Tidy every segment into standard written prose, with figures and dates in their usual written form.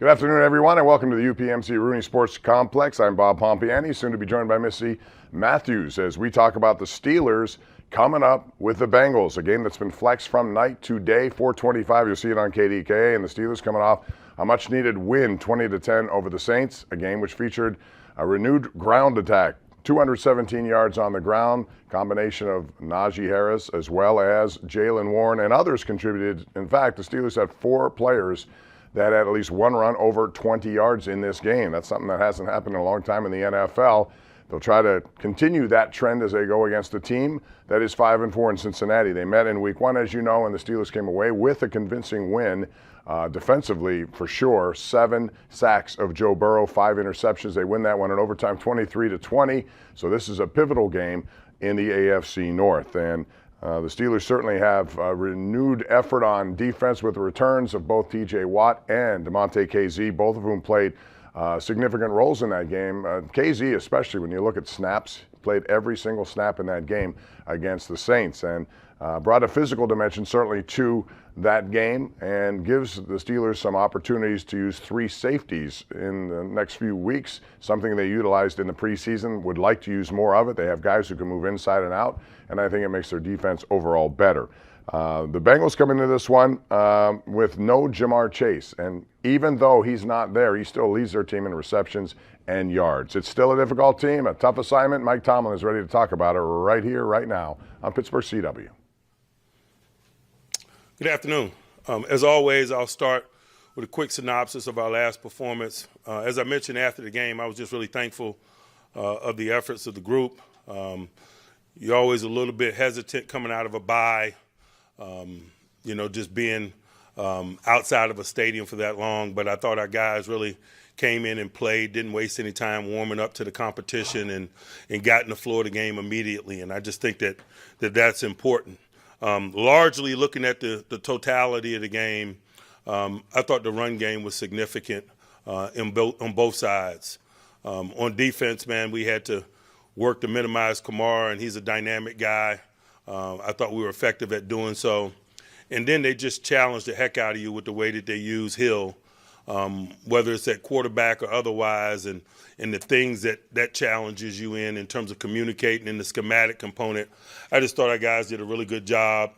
Good afternoon, everyone, and welcome to the UPMC Rooney Sports Complex. I'm Bob Pompiani, soon to be joined by Missy Matthews as we talk about the Steelers coming up with the Bengals, a game that's been flexed from night to day, 4:25. You'll see it on KDKA, and the Steelers coming off a much-needed win, 20-10 over the Saints, a game which featured a renewed ground attack, 217 yards on the ground, combination of Najee Harris as well as Jaylen Warren, and others contributed. In fact, the Steelers had 4 players that had at least one run over 20 yards in this game. That's something that hasn't happened in a long time in the NFL. They'll try to continue that trend as they go against a team that is 5-4 in Cincinnati. They met in week 1, as you know, and the Steelers came away with a convincing win. Defensively, for sure, 7 sacks of Joe Burrow, 5 interceptions. They win that one in overtime, 23-20. So this is a pivotal game in the AFC North. And the Steelers certainly have a renewed effort on defense with the returns of both T.J. Watt and Damontae Kazee, both of whom played significant roles in that game. Kazee, especially when you look at snaps, played every single snap in that game against the Saints, and brought a physical dimension certainly to that game and gives the Steelers some opportunities to use 3 safeties in the next few weeks, something they utilized in the preseason, would like to use more of it. They have guys who can move inside and out, and I think it makes their defense overall better. The Bengals come into this one with no Jamar Chase, and even though he's not there, he still leads their team in receptions and yards. It's still a difficult team, a tough assignment. Mike Tomlin is ready to talk about it right here, right now on Pittsburgh CW. Good afternoon. As always, I'll start with a quick synopsis of our last performance. As I mentioned after the game, I was just really thankful of the efforts of the group. You're always a little bit hesitant coming out of a bye, just being outside of a stadium for that long. But I thought our guys really came in and played, didn't waste any time warming up to the competition, and got in the floor of the game immediately. And I just think that's important. Largely looking at the totality of the game, I thought the run game was significant on both sides. On defense, man, we had to work to minimize Kamara, and he's a dynamic guy. I thought we were effective at doing so. And then they just challenged the heck out of you with the way that they use Hill, whether it's at quarterback or otherwise, and the things that challenges you in terms of communicating in the schematic component. I just thought our guys did a really good job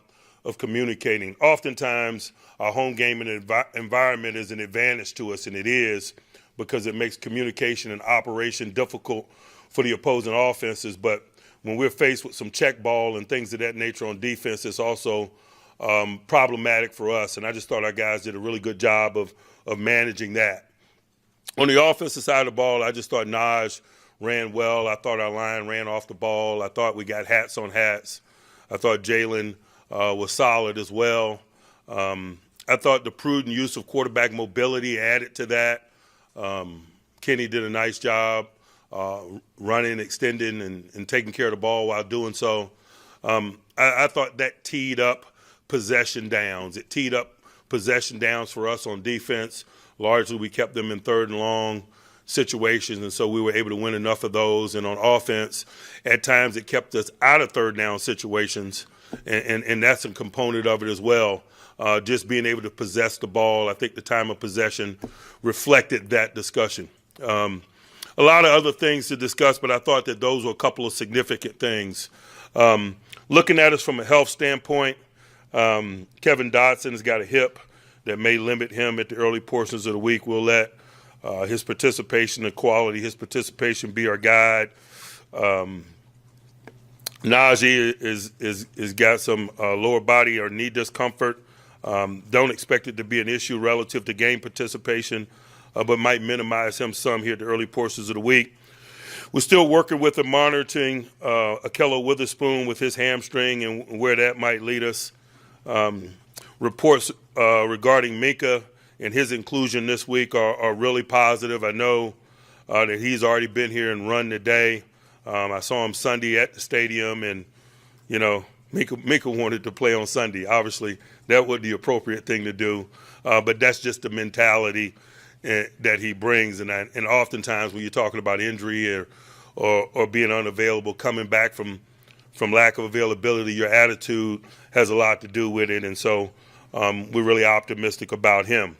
of communicating. Oftentimes, our home game and environment is an advantage to us, and it is, because it makes communication and operation difficult for the opposing offenses. But when we're faced with some check ball and things of that nature on defense, it's also problematic for us. And I just thought our guys did a really good job of managing that. On the offensive side of the ball, I just thought Naj ran well. I thought our line ran off the ball. I thought we got hats on hats. I thought Jaylen was solid as well. I thought the prudent use of quarterback mobility added to that. Kenny did a nice job running, extending, and taking care of the ball while doing so. I thought that teed up possession downs. It teed up possession downs for us on defense. Largely, we kept them in 3rd and long situations, and so we were able to win enough of those. And on offense, at times it kept us out of 3rd down situations, and that's a component of it as well. Just being able to possess the ball, I think the time of possession reflected that discussion. A lot of other things to discuss, but I thought that those were a couple of significant things. Looking at us from a health standpoint, Kevin Dotson has got a hip that may limit him at the early portions of the week. We'll let his participation and quality, his participation be our guide. Najee is got some lower body or knee discomfort. Don't expect it to be an issue relative to game participation, but might minimize him some here at the early portions of the week. We're still working with and monitoring Akello Witherspoon with his hamstring and where that might lead us. Reports regarding Minka and his inclusion this week are really positive. I know that he's already been here and run today. I saw him Sunday at the stadium, and, Minka wanted to play on Sunday. Obviously, that was the appropriate thing to do, but that's just the mentality that he brings. And oftentimes when you're talking about injury or being unavailable, coming back from lack of availability, your attitude has a lot to do with it. And so we're really optimistic about him.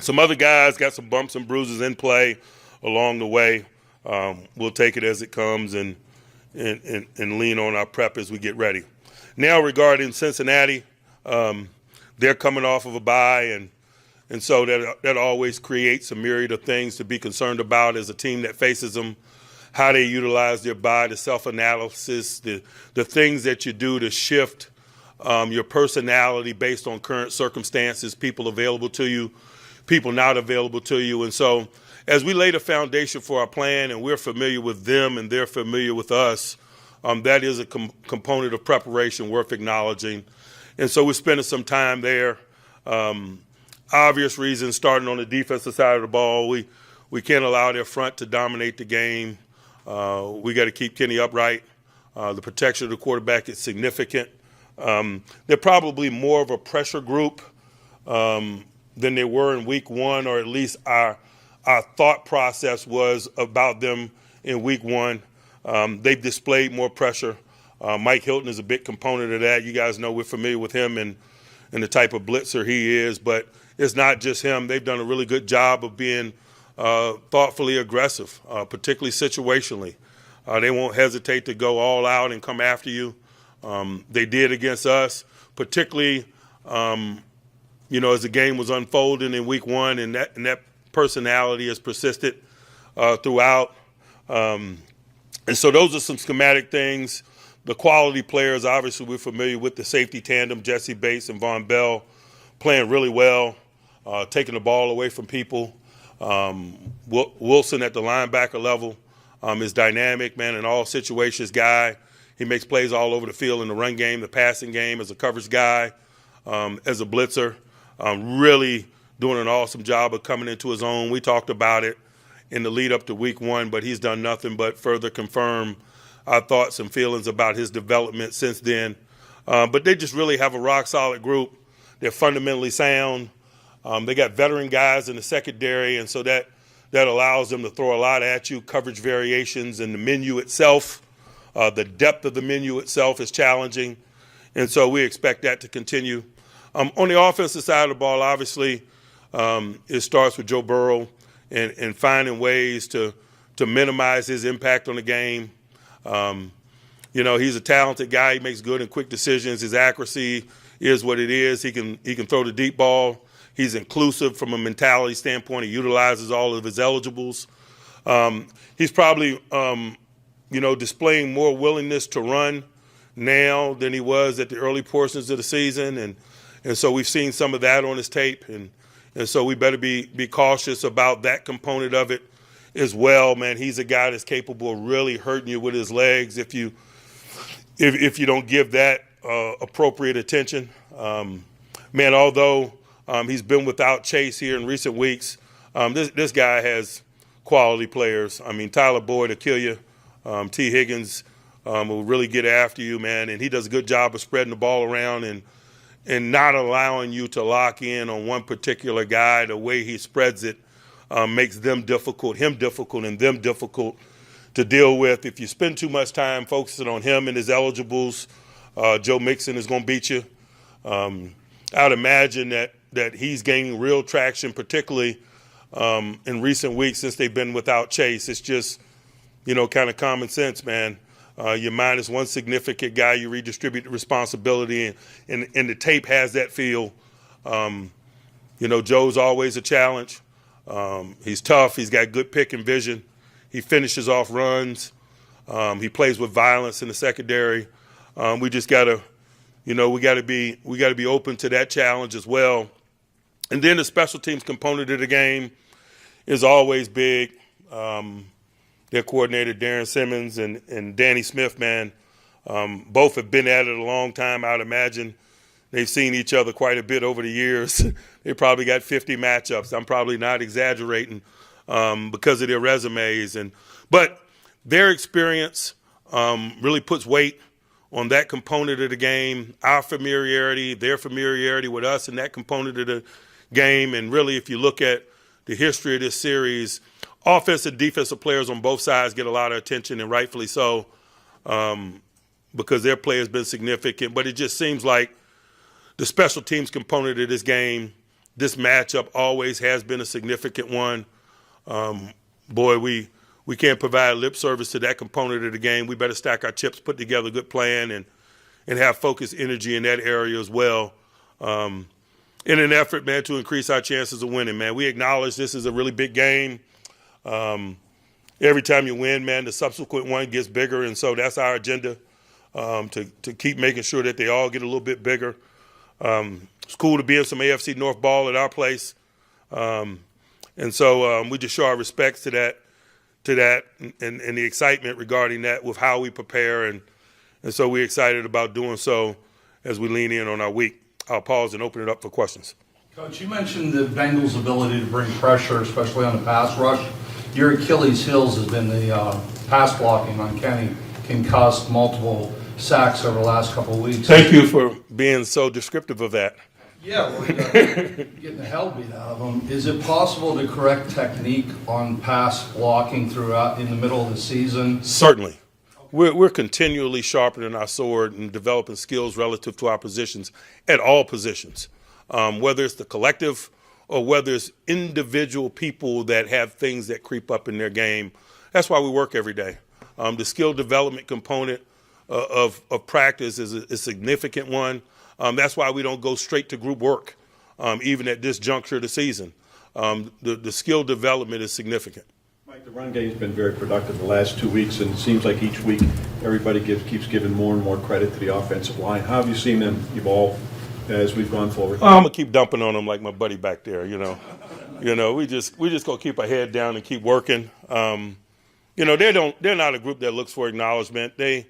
Some other guys got some bumps and bruises in play along the way. We'll take it as it comes and lean on our prep as we get ready. Now regarding Cincinnati, they're coming off of a bye, and so that always creates a myriad of things to be concerned about as a team that faces them, how they utilize their bye, the self-analysis, the things that you do to shift your personality based on current circumstances, people available to you, people not available to you. And so as we lay the foundation for our plan and we're familiar with them and they're familiar with us, that is a component of preparation worth acknowledging. And so we're spending some time there. Obvious reasons, starting on the defensive side of the ball, we can't allow their front to dominate the game. We got to keep Kenny upright. The protection of the quarterback is significant. They're probably more of a pressure group than they were in week one, or at least our thought process was about them in week one. They've displayed more pressure. Mike Hilton is a big component of that. You guys know we're familiar with him and the type of blitzer he is, but it's not just him. They've done a really good job of being thoughtfully aggressive, particularly situationally. They won't hesitate to go all out and come after you. They did against us, particularly as the game was unfolding in week one, and that personality has persisted throughout. And so those are some schematic things. The quality players, obviously, we're familiar with the safety tandem, Jesse Bates and Von Bell, playing really well, taking the ball away from people. Wilson at the linebacker level is dynamic, man, in all situations guy. He makes plays all over the field in the run game, the passing game, as a coverage guy, as a blitzer. Really doing an awesome job of coming into his own. We talked about it in the lead up to week one, but he's done nothing but further confirm our thoughts and feelings about his development since then. But they just really have a rock-solid group. They're fundamentally sound. They got veteran guys in the secondary, and so that allows them to throw a lot at you, coverage variations, and the menu itself. The depth of the menu itself is challenging, and so we expect that to continue. On the offensive side of the ball, obviously, it starts with Joe Burrow and finding ways to minimize his impact on the game. He's a talented guy. He makes good and quick decisions. His accuracy is what it is. He can throw the deep ball. He's inclusive from a mentality standpoint. He utilizes all of his eligibles. He's probably, displaying more willingness to run now than he was at the early portions of the season. And so we've seen some of that on his tape. And so we better be cautious about that component of it as well, man. He's a guy that's capable of really hurting you with his legs if you don't give that appropriate attention. Although he's been without Chase here in recent weeks, this guy has quality players. I mean, Tyler Boyd will kill you. T. Higgins will really get after you, man, and he does a good job of spreading the ball around and not allowing you to lock in on one particular guy. The way he spreads it makes him difficult, and them difficult to deal with. If you spend too much time focusing on him and his eligibles, Joe Mixon is going to beat you. I'd imagine that he's gaining real traction, particularly in recent weeks since they've been without Chase. It's just, kind of common sense, man. You minus one significant guy, you redistribute the responsibility, and the tape has that feel. Joe's always a challenge. He's tough. He's got good pick and vision. He finishes off runs. He plays with violence in the secondary. We just gotta, we gotta be open to that challenge as well. And then the special teams component of the game is always big. Their coordinator, Darren Simmons, and Danny Smith, man, both have been at it a long time. I'd imagine they've seen each other quite a bit over the years. They probably got 50 matchups. I'm probably not exaggerating because of their resumes. But their experience really puts weight on that component of the game, our familiarity, their familiarity with us in that component of the game. And really, if you look at the history of this series, offensive and defensive players on both sides get a lot of attention, and rightfully so, because their play has been significant. But it just seems like the special teams component of this game this matchup always has been a significant one. Boy, we can't provide lip service to that component of the game. We better stack our chips, put together a good plan, and have focused energy in that area as well. In an effort, man, to increase our chances of winning, man. We acknowledge this is a really big game. Every time you win, man, the subsequent one gets bigger, and so that's our agenda, to keep making sure that they all get a little bit bigger. It's cool to be in some AFC North ball at our place. And so we just show our respects to that and the excitement regarding that with how we prepare. And so we're excited about doing so as we lean in on our week. I'll pause and open it up for questions. Coach, you mentioned the Bengals' ability to bring pressure, especially on the pass rush. Your Achilles' heels has been the pass blocking on Kenny. Can cost multiple sacks over the last couple of weeks. Thank you for being so descriptive of that. Yeah, well, getting the hell beat out of them. Is it possible to correct technique on pass blocking throughout in the middle of the season? Certainly. We're continually sharpening our sword and developing skills relative to our positions at all positions, whether it's the collective or whether it's individual people that have things that creep up in their game. That's why we work every day. The skill development component of practice is a significant one. That's why we don't go straight to group work, even at this juncture of the season. The skill development is significant. Mike, the run game's been very productive the last 2 weeks, and it seems like each week everybody keeps giving more and more credit to the offensive line. How have you seen them evolve as we've gone forward? I'm gonna keep dumping on them like my buddy back there. We just gonna keep our head down and keep working. They're not a group that looks for acknowledgement. They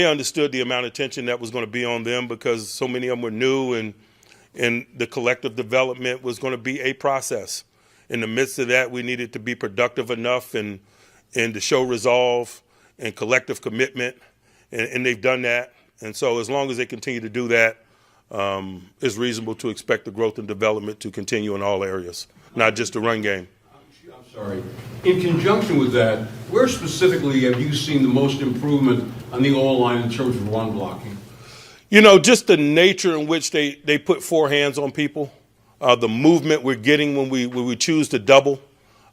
understood the amount of attention that was going to be on them because so many of them were new, and the collective development was going to be a process. In the midst of that, we needed to be productive enough and to show resolve and collective commitment, and they've done that. And so as long as they continue to do that, it's reasonable to expect the growth and development to continue in all areas, not just the run game. I'm sorry. In conjunction with that, where specifically have you seen the most improvement on the O-line in terms of run blocking? Just the nature in which they put four hands on people, the movement we're getting when we choose to double,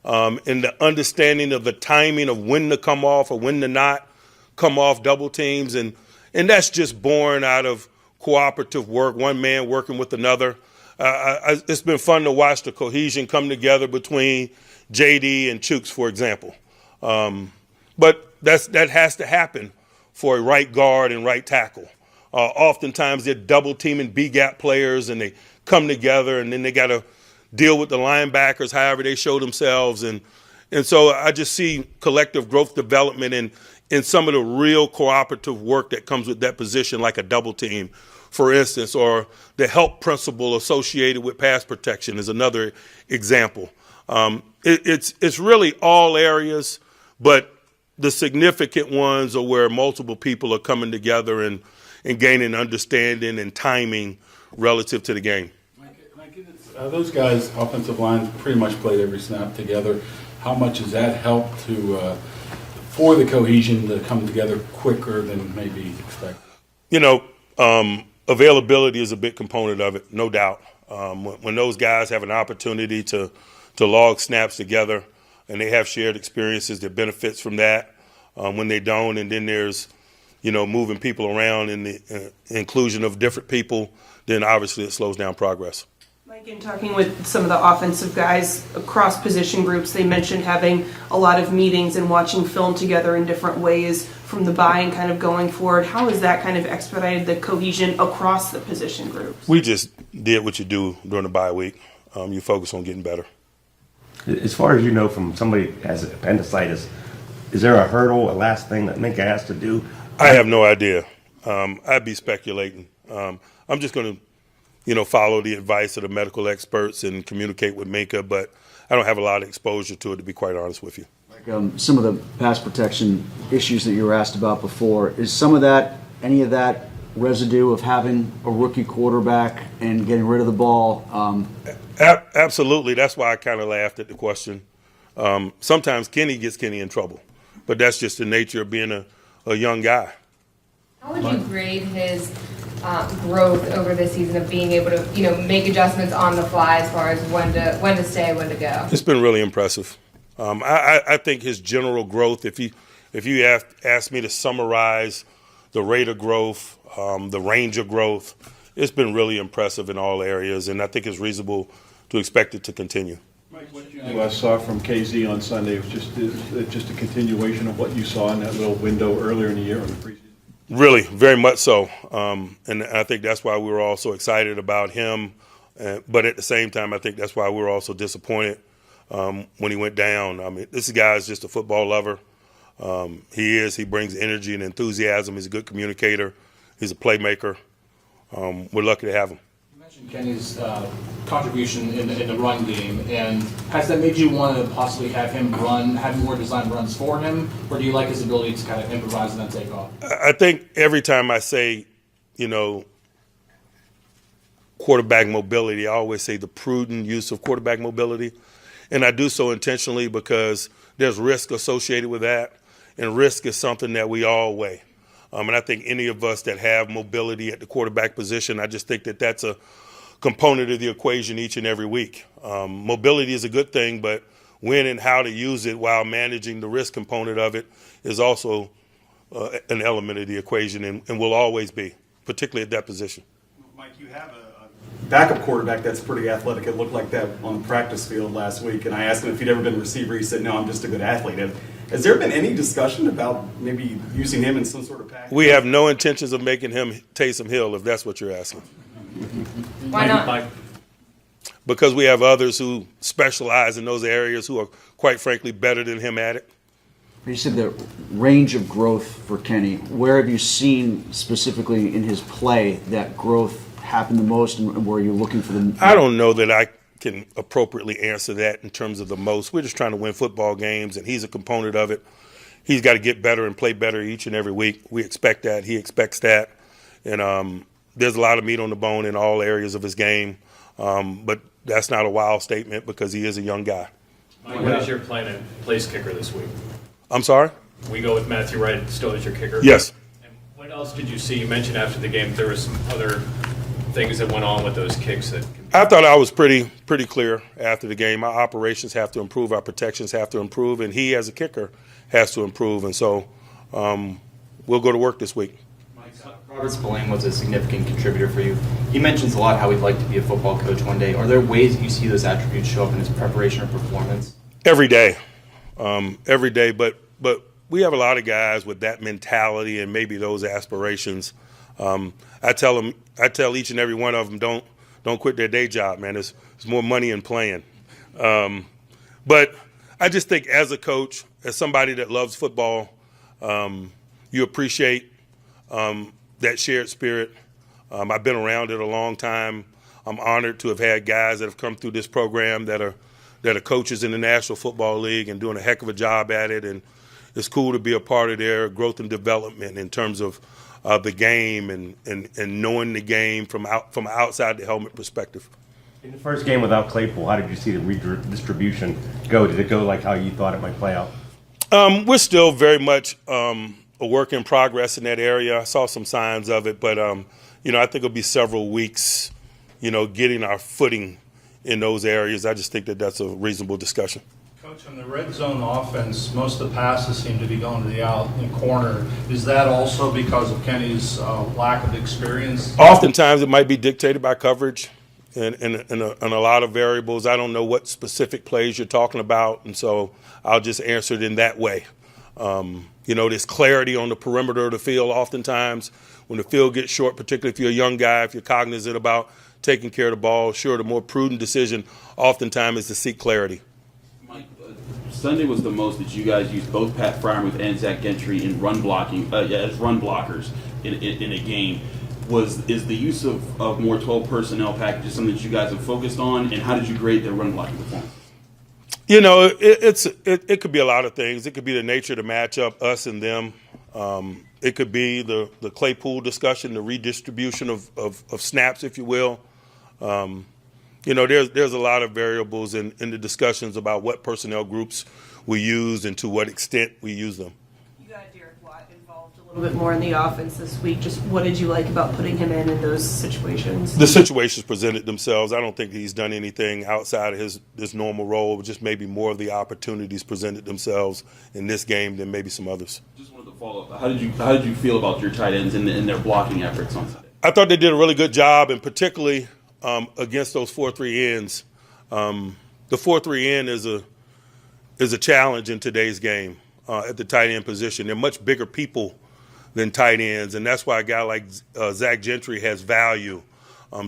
and the understanding of the timing of when to come off or when to not come off double teams. And that's just born out of cooperative work, one man working with another. It's been fun to watch the cohesion come together between JD and Chooks, for example. But that has to happen for a right guard and right tackle. Oftentimes they're double teaming B-gap players and they come together and then they got to deal with the linebackers however they show themselves. And so I just see collective growth development in some of the real cooperative work that comes with that position, like a double team, for instance, or the help principle associated with pass protection is another example. It's really all areas, but the significant ones are where multiple people are coming together and gaining understanding and timing relative to the game. Those guys, offensive line, pretty much played every snap together. How much has that helped for the cohesion to come together quicker than maybe expected? Availability is a big component of it, no doubt. When those guys have an opportunity to log snaps together and they have shared experiences, there benefits from that. When they don't, and then there's, moving people around and the inclusion of different people, then obviously it slows down progress. Mike, in talking with some of the offensive guys across position groups, they mentioned having a lot of meetings and watching film together in different ways from the bye and kind of going forward. How has that kind of expedited the cohesion across the position groups? We just did what you do during the bye week. You focus on getting better. As far as from somebody who has appendicitis, is there a hurdle, a last thing that Minka has to do? I have no idea. I'd be speculating. I'm just going to follow the advice of the medical experts and communicate with Minka, but I don't have a lot of exposure to it, to be quite honest with you. Some of the pass protection issues that you were asked about before, is some of that, any of that residue of having a rookie quarterback and getting rid of the ball? Absolutely. That's why I kind of laughed at the question. Sometimes Kenny gets Kenny in trouble, but that's just the nature of being a young guy. How would you grade his growth over this season of being able to, make adjustments on the fly as far as when to stay, when to go? It's been really impressive. I think his general growth, if you ask me to summarize the rate of growth, the range of growth, it's been really impressive in all areas, and I think it's reasonable to expect it to continue. Mike, what you saw from Kazee on Sunday was just a continuation of what you saw in that little window earlier in the year in the preseason. Really, very much so. And I think that's why we were all so excited about him. But at the same time, I think that's why we were also disappointed when he went down. I mean, this guy is just a football lover. He brings energy and enthusiasm. He's a good communicator. He's a playmaker. We're lucky to have him. You mentioned Kenny's contribution in the run game, and has that made you want to possibly have more designed runs for him, or do you like his ability to kind of improvise and then take off? I think every time I say, quarterback mobility, I always say the prudent use of quarterback mobility, and I do so intentionally because there's risk associated with that, and risk is something that we all weigh. And I think any of us that have mobility at the quarterback position, I just think that that's a component of the equation each and every week. Mobility is a good thing, but when and how to use it while managing the risk component of it is also an element of the equation and will always be, particularly at that position. Mike, you have a backup quarterback that's pretty athletic. It looked like that on the practice field last week, and I asked him if he'd ever been a receiver. He said, no, I'm just a good athlete. Has there been any discussion about maybe using him in some sort of package? We have no intentions of making him Taysom Hill, if that's what you're asking. Why not? Because we have others who specialize in those areas who are, quite frankly, better than him at it. You said the range of growth for Kenny. Where have you seen specifically in his play that growth happen the most, and where you're looking for them? I don't know that I can appropriately answer that in terms of the most. We're just trying to win football games, and he's a component of it. He's got to get better and play better each and every week. We expect that. He expects that. And there's a lot of meat on the bone in all areas of his game. But that's not a wild statement because he is a young guy. Mike, what is your plan in place kicker this week? I'm sorry? We go with Matthew Wright still as your kicker? Yes. And what else did you see? You mentioned after the game there were some other things that went on with those kicks. I thought I was pretty clear after the game. Our operations have to improve. Our protections have to improve. And he, as a kicker, has to improve. And so we'll go to work this week. Robert Spillane was a significant contributor for you. He mentions a lot how he'd like to be a football coach one day. Are there ways that you see those attributes show up in his preparation or performance? Every day. Every day. But we have a lot of guys with that mentality and maybe those aspirations. I tell each and every one of them, don't quit their day job, man. There's more money in playing. But I just think as a coach, as somebody that loves football, you appreciate that shared spirit. I've been around it a long time. I'm honored to have had guys that have come through this program that are coaches in the National Football League and doing a heck of a job at it. And it's cool to be a part of their growth and development in terms of the game and knowing the game from outside the helmet perspective. In the first game without Claypool, how did you see the redistribution go? Did it go like how you thought it might play out? We're still very much a work in progress in that area. I saw some signs of it, but I think it'll be several weeks, getting our footing in those areas. I just think that that's a reasonable discussion. Coach, on the red zone offense, most of the passes seem to be going to the out in corner. Is that also because of Kenny's lack of experience? Oftentimes it might be dictated by coverage and a lot of variables. I don't know what specific plays you're talking about, and so I'll just answer it in that way. There's clarity on the perimeter of the field oftentimes. When the field gets short, particularly if you're a young guy, if you're cognizant about taking care of the ball, sure, the more prudent decision oftentimes is to seek clarity. Mike, Sunday was the most that you guys used both Pat Fryermuth and Zach Gentry in run blocking as run blockers in a game. Is the use of more 12 personnel packages something that you guys have focused on, and how did you grade their run blocking performance? It could be a lot of things. It could be the nature of the matchup, us and them. It could be the Claypool discussion, the redistribution of snaps, if you will. There's a lot of variables in the discussions about what personnel groups we use and to what extent we use them. You got Derek Watt involved a A little bit more in the offense this week. Just what did you like about putting him in those situations? The situations presented themselves. I don't think he's done anything outside of his normal role. Just maybe more of the opportunities presented themselves in this game than maybe some others. Just wanted to follow up. How did you feel about your tight ends in their blocking efforts on Sunday? I thought they did a really good job, and particularly against those 4-3 ends. The 4-3 end is a challenge in today's game at the tight end position. They're much bigger people than tight ends, and that's why a guy like Zach Gentry has value.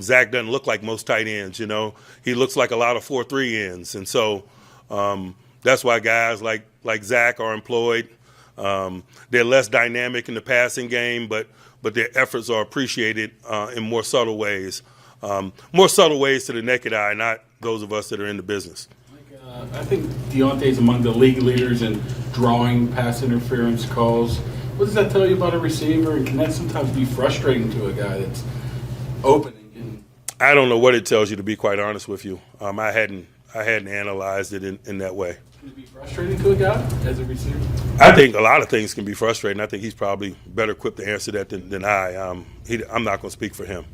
Zach doesn't look like most tight ends, you know. He looks like a lot of 4-3 ends, and so that's why guys like Zach are employed. They're less dynamic in the passing game, but their efforts are appreciated in more subtle ways. More subtle ways to the naked eye, not those of us that are in the business. I think Deontay's among the league leaders in drawing pass interference calls. What does that tell you about a receiver? And can that sometimes be frustrating to a guy that's opening? I don't know what it tells you, to be quite honest with you. I hadn't analyzed it in that way. Can it be frustrating to a guy as a receiver? I think a lot of things can be frustrating. I think he's probably better equipped to answer that than I. I'm not going to speak for him.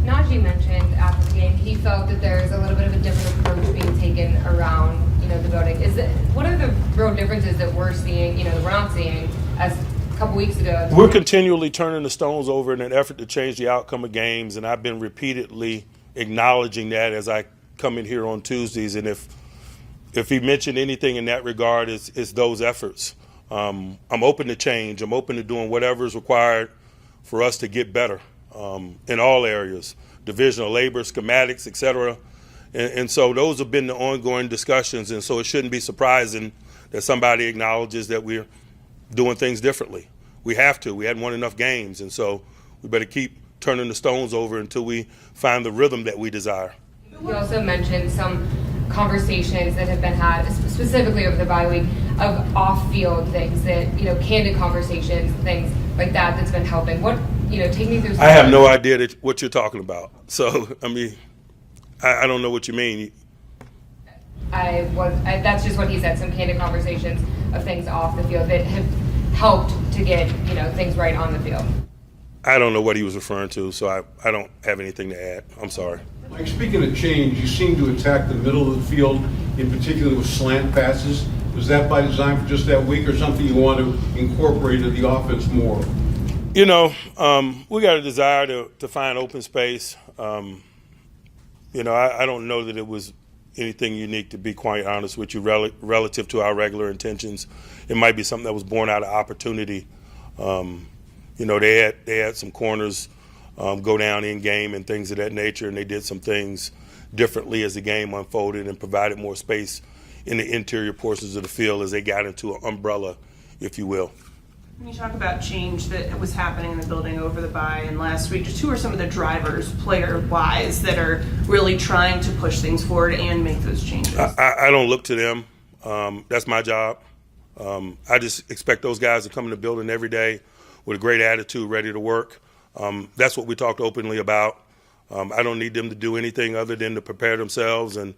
Najee mentioned after the game he felt that there's a little bit of a different approach being taken around, the building. What are the real differences that we're seeing, that we're not seeing as a couple weeks ago? We're continually turning the stones over in an effort to change the outcome of games, and I've been repeatedly acknowledging that as I come in here on Tuesdays. And if he mentioned anything in that regard, it's those efforts. I'm open to change. I'm open to doing whatever is required for us to get better in all areas, divisional labor, schematics, et cetera. And so those have been the ongoing discussions, and so it shouldn't be surprising that somebody acknowledges that we're doing things differently. We have to. We hadn't won enough games, and so we better keep turning the stones over until we find the rhythm that we desire. You also mentioned some conversations that have been had, specifically over the bye week, of off-field things that, candid conversations, things like that that's been helping. Take me through. I have no idea what you're talking about. So, I don't know what you mean. That's just what he said, some candid conversations of things off the field that have helped to get, things right on the field. I don't know what he was referring to, so I don't have anything to add. I'm sorry. Mike, speaking of change, you seem to attack the middle of the field, in particular with slant passes. Was that by design for just that week, or something you want to incorporate into the offense more? We got a desire to find open space. I don't know that it was anything unique, to be quite honest with you, relative to our regular intentions. It might be something that was born out of opportunity. They had some corners go down in game and things of that nature, and they did some things differently as the game unfolded and provided more space in the interior portions of the field as they got into an umbrella, if you will. When you talk about change that was happening in the building over the bye and last week, just who are some of the drivers, player-wise, that are really trying to push things forward and make those changes? I don't look to them. That's my job. I just expect those guys to come in the building every day with a great attitude, ready to work. That's what we talked openly about. I don't need them to do anything other than to prepare themselves and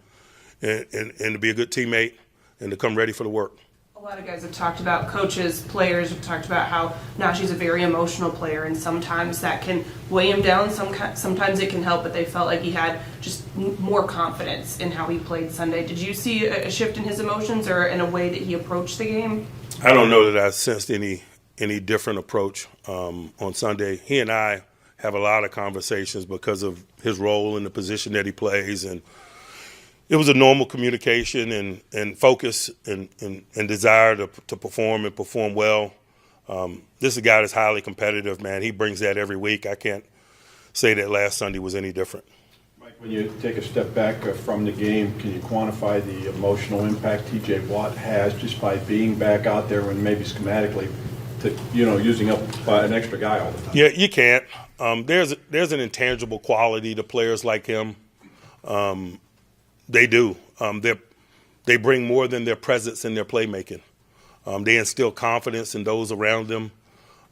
to be a good teammate and to come ready for the work. A lot of guys have talked about, coaches, players have talked about how Najee's a very emotional player, and sometimes that can weigh him down. Sometimes it can help, but they felt like he had just more confidence in how he played Sunday. Did you see a shift in his emotions or in a way that he approached the game? I don't know that I sensed any different approach on Sunday. He and I have a lot of conversations because of his role in the position that he plays, and it was a normal communication and focus and desire to perform and perform well. This is a guy that's highly competitive, man. He brings that every week. I can't say that last Sunday was any different. Mike, when you take a step back from the game, can you quantify the emotional impact T.J. Watt has just by being back out there and maybe schematically, using up an extra guy all the time? Yeah, you can't. There's an intangible quality to players like him. They do. They bring more than their presence and their playmaking. They instill confidence in those around them.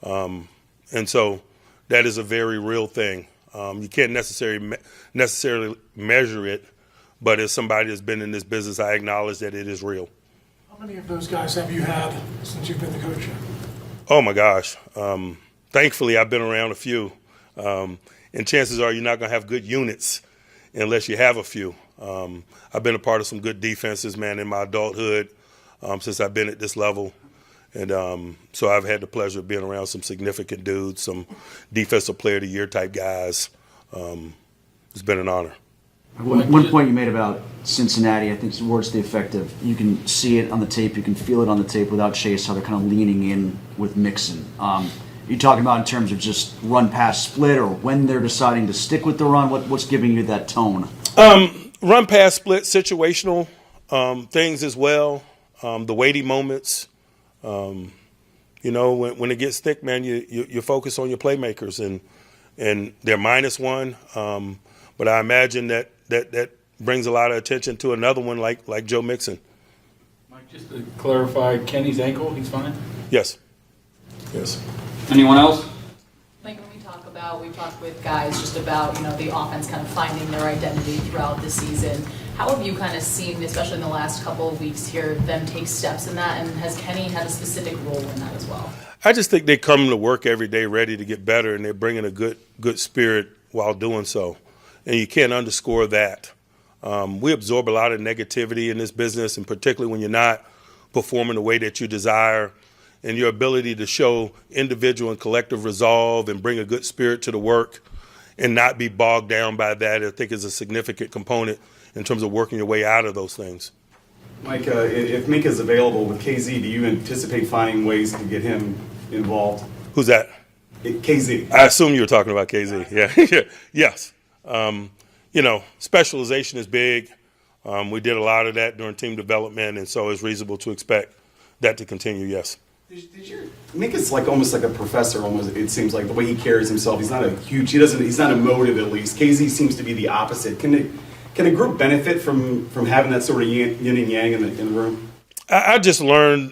And so that is a very real thing. You can't necessarily measure it, but as somebody that's been in this business, I acknowledge that it is real. How many of those guys have you had since you've been the coach? Oh my gosh. Thankfully, I've been around a few. And chances are you're not going to have good units unless you have a few. I've been a part of some good defenses, man, in my adulthood since I've been at this level. And so I've had the pleasure of being around some significant dudes, some defensive player of the year type guys. It's been an honor. One point you made about Cincinnati, I think words to the effect of you can see it on the tape, you can feel it on the tape without Chase, how they're kind of leaning in with Mixon. You talking about in terms of just run-pass split or when they're deciding to stick with the run? What's giving you that tone? Run-pass split, situational things as well, the weighty moments. When it gets thick, man, you focus on your playmakers, and they're -1. But I imagine that brings a lot of attention to another one like Joe Mixon. Mike, just to clarify, Kenny's ankle, he's fine? Yes. Anyone else? Like when we've talked with guys just about, the offense kind of finding their identity throughout the season. How have you kind of seen, especially in the last couple of weeks here, them take steps in that? And has Kenny had a specific role in that as well? I just think they come to work every day ready to get better, and they're bringing a good spirit while doing so. And you can't underscore that. We absorb a lot of negativity in this business, and particularly when you're not performing the way that you desire. And your ability to show individual and collective resolve and bring a good spirit to the work and not be bogged down by that, I think is a significant component in terms of working your way out of those things. Mike, if Minka's available with Kazee, do you anticipate finding ways to get him involved? Who's that? Kazee. I assume you were talking about Kazee. Yeah. Yes. Specialization is big. We did a lot of that during team development, and so it's reasonable to expect that to continue, yes. Minka's almost like a professor, almost, it seems like, the way he carries himself. He's not he's not emotive, at least. Kazee seems to be the opposite. Can a group benefit from having that sort of yin and yang in the room? I just learned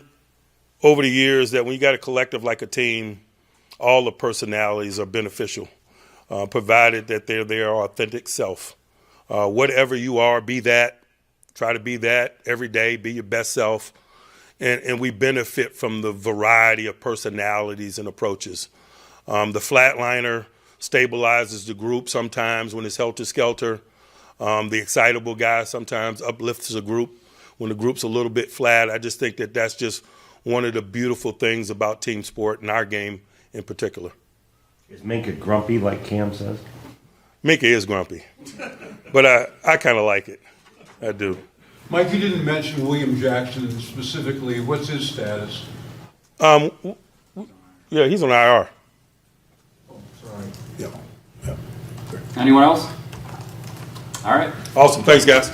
over the years that when you got a collective like a team, all the personalities are beneficial, provided that they're their authentic self. Whatever you are, be that. Try to be that every day. Be your best self. And we benefit from the variety of personalities and approaches. The flatliner stabilizes the group sometimes when it's helter-skelter. The excitable guy sometimes uplifts the group when the group's a little bit flat. I just think that that's just one of the beautiful things about team sport and our game in particular. Is Minka grumpy like Cam says? Minka is grumpy, but I kind of like it. I do. Mike, you didn't mention William Jackson specifically. What's his status? Yeah, he's on IR. Oh, sorry. Yeah. Anyone else? All right. Awesome. Thanks, guys.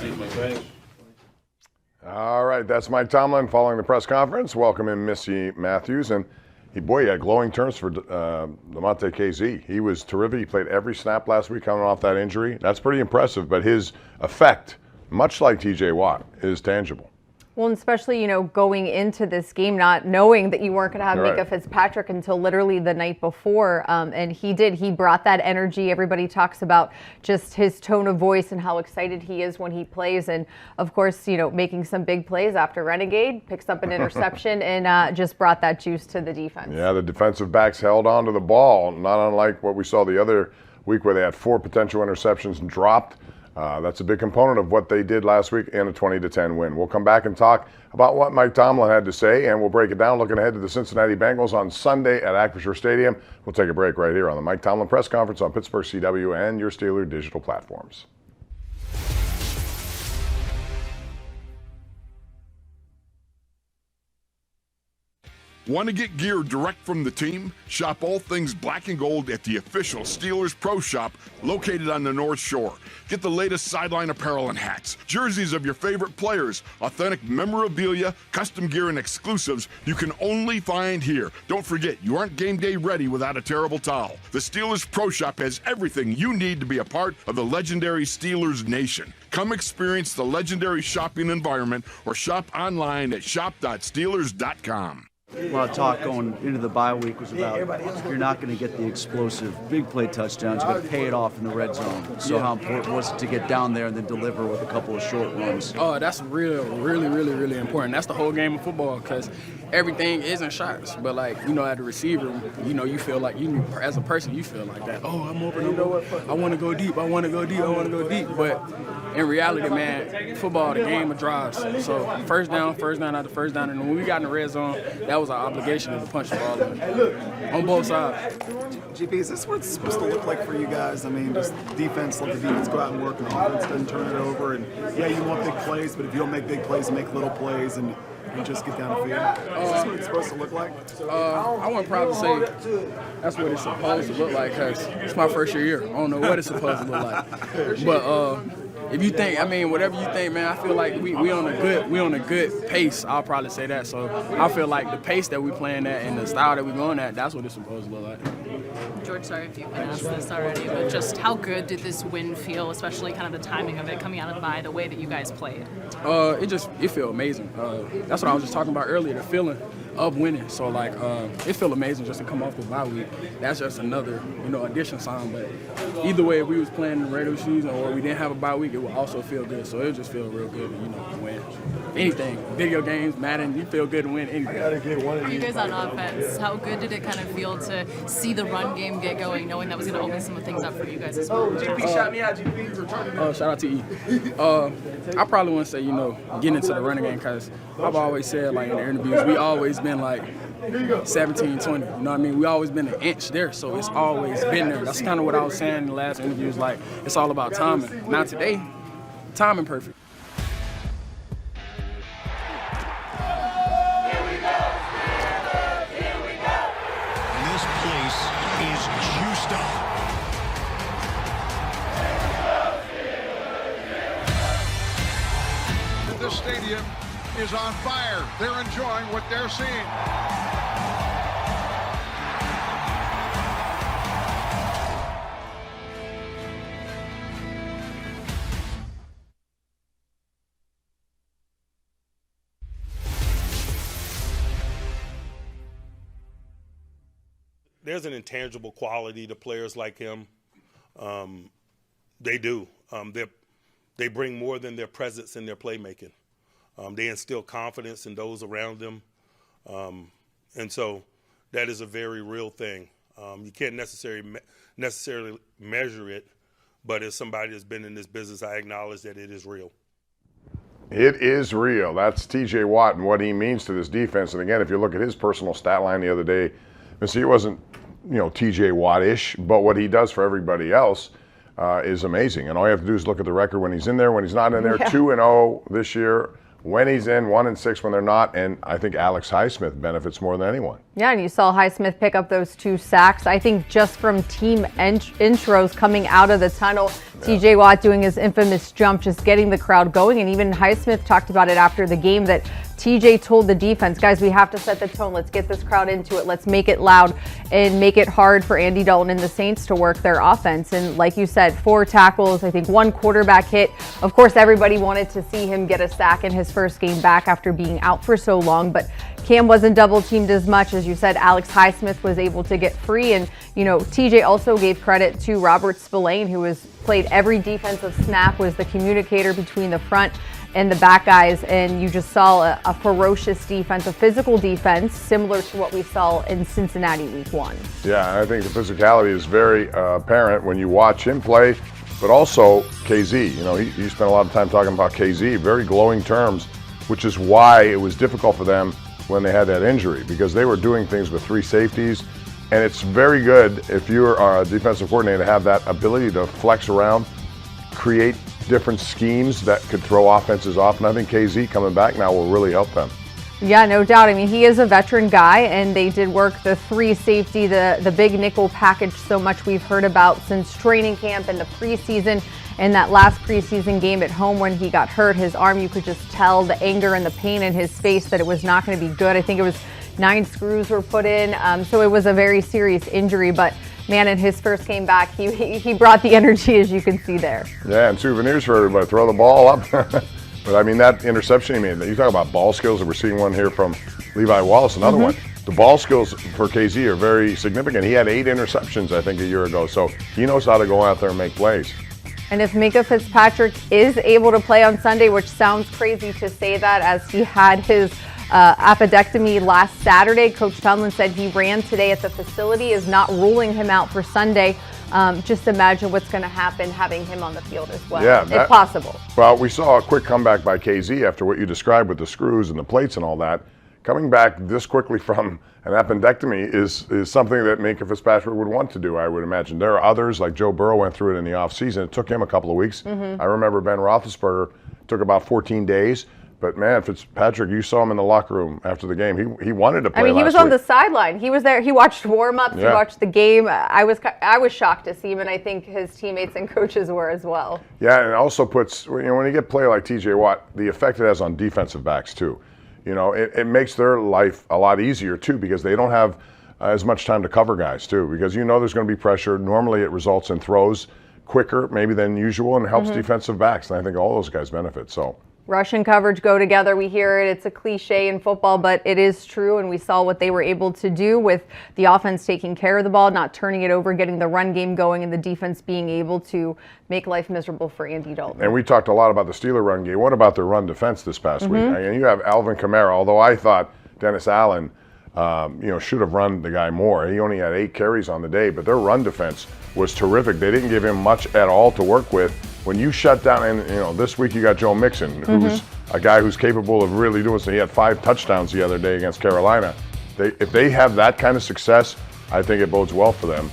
All right, that's Mike Tomlin following the press conference. Welcome in Missy Matthews. And he had glowing terms for Damontae Kazee. He was terrific. He played every snap last week coming off that injury. That's pretty impressive, but his effect, much like TJ Watt, is tangible. Well, and especially, going into this game, not knowing that you weren't going to have Right. Minka Fitzpatrick until literally the night before. And he brought that energy. Everybody talks about just his tone of voice and how excited he is when he plays. And of course, making some big plays after Renegade, picks up an interception and just brought that juice to the defense. Yeah, the defensive backs held on to the ball, not unlike what we saw the other week where they had 4 potential interceptions and dropped. That's a big component of what they did last week in a 20-10 win. We'll come back and talk about what Mike Tomlin had to say, and we'll break it down looking ahead to the Cincinnati Bengals on Sunday at Acrisure Stadium. We'll take a break right here on the Mike Tomlin Press Conference on Pittsburgh CW and your Steeler digital platforms. Want to get gear direct from the team? Shop all things black and gold at the official Steelers Pro Shop located on the North Shore. Get the latest sideline apparel and hats, jerseys of your favorite players, authentic memorabilia, custom gear, and exclusives you can only find here. Don't forget, you aren't game day ready without a terrible towel. The Steelers Pro Shop has everything you need to be a part of the legendary Steelers Nation. Come experience the legendary shopping environment or shop online at shop.steelers.com. A lot of talk going into the bye week was about you're not going to get the explosive big play touchdowns. You've got to pay it off in the red zone. So how important was it to get down there and then deliver with a couple of short runs? Oh, that's really important. That's the whole game of football because everything isn't shots. But, like, you know, as a receiver, you know, you feel like, you as a person, you feel like that. Oh, I'm open. I want to go deep. I want to go deep. But in reality, man, football, the game of drives. So first down after first down. And when we got in the red zone, that was our obligation to punch the ball in on both sides. GP, is this what it's supposed to look like for you guys? I mean, just defense, let the defense go out and work, and offense doesn't turn it over. And yeah, you want big plays, but if you don't make big plays, make little plays, and you just get down the field. Is this what it's supposed to look like? I wasn't proud to say that's what it's supposed to look like because it's my first year here. I don't know what it's supposed to look like. But if you think, I mean, whatever you think, man, I feel like we on a good pace. I'll probably say that. So I feel like the pace that we playing at and the style that we going at, that's what it's supposed to look like. George, sorry if you've been asked this already, but just how good did this win feel, especially kind of the timing of it coming out of the bye, the way that you guys played? It feel amazing. That's what I was just talking about earlier, the feeling of winning. So like, it feel amazing just to come off the bye week. That's just another, addition sign. But either way, if we was playing in the regular season or we didn't have a bye week, it would also feel good. So it would just feel real good to win. Anything, video games, Madden, you feel good to win anything. For you guys on offense, how good did it kind of feel to see the run game get going, knowing that was going to open some of things up for you guys as well? GP shot me out, GP. Shout out to E. I probably wouldn't say, getting into the running game because I've always said, like, in the interviews, we always been like 17, 20. You know what I mean? We always been an inch there, so it's always been there. That's kind of what I was saying in the last interviews, like, it's all about timing. Now today, timing perfect. The stadium is on fire. They're enjoying what they're seeing. There's an intangible quality to players like him. They do. They bring more than their presence and their playmaking. They instill confidence in those around them. And so that is a very real thing. You can't necessarily measure it, but as somebody that's been in this business, I acknowledge that it is real. It is real. That's TJ Watt and what he means to this defense. And again, if you look at his personal stat line the other day, it wasn't, TJ Watt-ish, but what he does for everybody else is amazing. And all you have to do is look at the record when he's in there, when he's not in there. 2-0 this year. When he's in, 1-6 when they're not. And I think Alex Highsmith benefits more than anyone. Yeah, and you saw Highsmith pick up those 2 sacks. I think just from team intros coming out of the tunnel, TJ Watt doing his infamous jump, just getting the crowd going. And even Highsmith talked about it after the game that TJ told the defense, guys, we have to set the tone. Let's get this crowd into it. Let's make it loud and make it hard for Andy Dalton and the Saints to work their offense. And like you said, 4 tackles, I think 1 quarterback hit. Of course, everybody wanted to see him get a sack in his first game back after being out for so long. But Cam wasn't double teamed as much. As you said, Alex Highsmith was able to get free. And, TJ also gave credit to Robert Spillane, who played every defensive snap, was the communicator between the front and the back guys, and you just saw a ferocious defense, a physical defense, similar to what we saw in Cincinnati week 1. Yeah, I think the physicality is very apparent when you watch him play, but also Kazee. He spent a lot of time talking about Kazee, very glowing terms, which is why it was difficult for them when they had that injury, because they were doing things with 3 safeties, and it's very good if you're a defensive coordinator to have that ability to flex around, create different schemes that could throw offenses off, and I think Kazee coming back now will really help them. Yeah, no doubt. I mean, he is a veteran guy, and they did work the 3 safety, the big nickel package so much we've heard about since training camp and the preseason. And that last preseason game at home when he got hurt, his arm, you could just tell the anger and the pain in his face that it was not going to be good. I think it was 9 screws were put in, so it was a very serious injury, but man, in his first game back, he brought the energy, as you can see there. Yeah, and souvenirs for everybody. Throw the ball up. But I mean, that interception he made, you talk about ball skills, and we're seeing one here from Levi Wallace, another one. The ball skills for Kazee are very significant. He had 8 interceptions, I think, a year ago. So he knows how to go out there and make plays. And if Minkah Fitzpatrick is able to play on Sunday, which sounds crazy to say that as he had his appendectomy last Saturday, Coach Tomlin said he ran today at the facility, is not ruling him out for Sunday. Just imagine what's going to happen having him on the field as well, if possible. Well, we saw a quick comeback by Kazee after what you described with the screws and the plates and all that. Coming back this quickly from an appendectomy is something that Minkah Fitzpatrick would want to do, I would imagine. There are others, like Joe Burrow went through it in the offseason. It took him a couple of weeks. I remember Ben Roethlisberger took about 14 days. But, man, Fitzpatrick, you saw him in the locker room after the game. He wanted to play. I mean, he was on week. the sideline. He was there. He watched warm-ups. Yeah. He watched the game. I was shocked to see him, and I think his teammates and coaches were as well. Yeah, and it also puts, when you get play like T.J. Watt, the effect it has on defensive backs, too. It makes their life a lot easier, too, because they don't have as much time to cover guys, too, because there's going to be pressure. Normally it results in throws quicker maybe than usual and helps defensive backs, and I think all those guys benefit, so. Rush and coverage go together. We hear it. It's a cliche in football, but it is true, and we saw what they were able to do with the offense taking care of the ball, not turning it over, getting the run game going, and the defense being able to make life miserable for Andy Dalton. And we talked a lot about the Steeler run game. What about their run defense this past week? And you have Alvin Kamara, although I thought Dennis Allen should have run the guy more. He only had 8 carries on the day, but their run defense was terrific. They didn't give him much at all to work with. When you shut down, and this week you got Joe Mixon, who's a guy who's capable of really doing so. He had 5 touchdowns the other day against Carolina. If they have that kind of success, I think it bodes well for them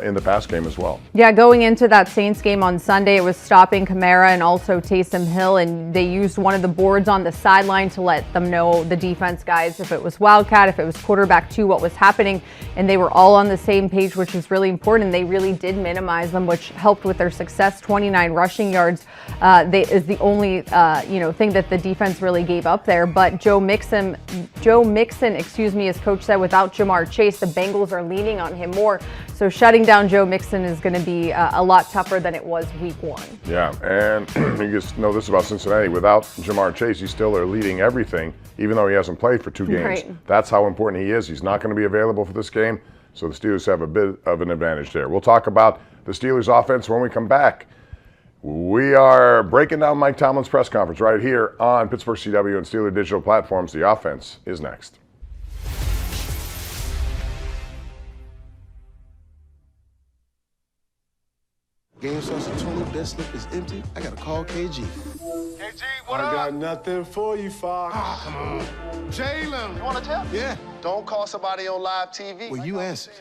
in the pass game as well. Yeah, going into that Saints game on Sunday, it was stopping Kamara and also Taysom Hill, and they used one of the boards on the sideline to let them know, the defense guys, if it was Wildcat, if it was quarterback 2, what was happening, and they were all on the same page, which is really important. They really did minimize them, which helped with their success. 29 rushing yards is the only thing that the defense really gave up there. But Joe Mixon, as coach said, without Jamar Chase, the Bengals are leaning on him more. So shutting down Joe Mixon is going to be a lot tougher than it was week 1. Yeah, and you just know this about Cincinnati. Without Jamar Chase, you still are leading everything, even though he hasn't played for 2 games. Right. That's how important he is. He's not going to be available for this game, so the Steelers have a bit of an advantage there. We'll talk about the Steelers offense when we come back. We are breaking down Mike Tomlin's press conference right here on Pittsburgh CW and Steeler Digital platforms. The offense is next. Game starts at 20, bed slip is empty. I gotta call KG. KG, what up? I got nothing for you, Fox. Ah, come on. Jalen. You want to tell? Yeah. Don't call somebody on live TV. Well, you answered.